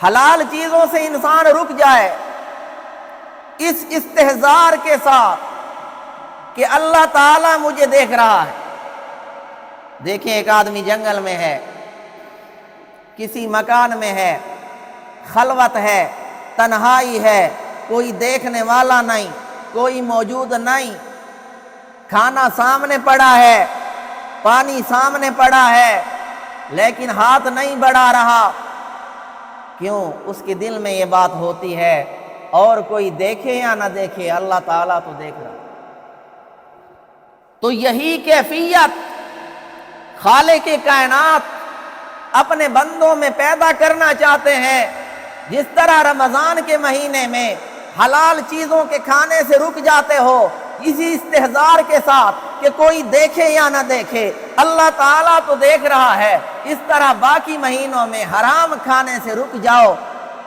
حلال چیزوں سے انسان رک جائے اس استحضار کے ساتھ کہ اللہ تعالیٰ مجھے دیکھ رہا ہے۔ دیکھیں ایک آدمی جنگل میں ہے، کسی مکان میں ہے، خلوت ہے، تنہائی ہے، کوئی دیکھنے والا نہیں، کوئی موجود نہیں، کھانا سامنے پڑا ہے، پانی سامنے پڑا ہے، لیکن ہاتھ نہیں بڑھا رہا۔ کیوں؟ اس کے دل میں یہ بات ہوتی ہے، اور کوئی دیکھے یا نہ دیکھے اللہ تعالیٰ تو دیکھ رہا۔ تو یہی کیفیت خالق کائنات اپنے بندوں میں پیدا کرنا چاہتے ہیں۔ جس طرح رمضان کے مہینے میں حلال چیزوں کے کھانے سے رک جاتے ہو اسی استحضار کے ساتھ کہ کوئی دیکھے یا نہ دیکھے اللہ تعالیٰ تو دیکھ رہا ہے، اس طرح باقی مہینوں میں حرام کھانے سے رک جاؤ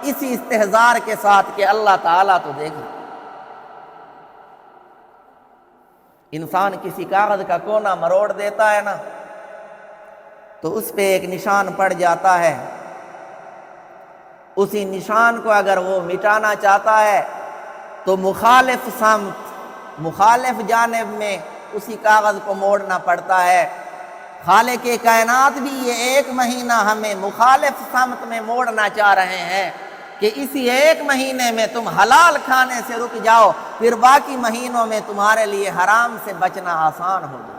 اسی استحضار کے ساتھ کہ اللہ تعالیٰ تو دیکھ رہا ہے۔ انسان کسی کاغذ کا کونا مروڑ دیتا ہے نا تو اس پہ ایک نشان پڑ جاتا ہے، اسی نشان کو اگر وہ مٹانا چاہتا ہے تو مخالف سمت، مخالف جانب میں اسی کاغذ کو موڑنا پڑتا ہے۔ خالق کائنات بھی یہ ایک مہینہ ہمیں مخالف سمت میں موڑنا چاہ رہے ہیں کہ اسی ایک مہینے میں تم حلال کھانے سے رک جاؤ، پھر باقی مہینوں میں تمہارے لیے حرام سے بچنا آسان ہو جائے۔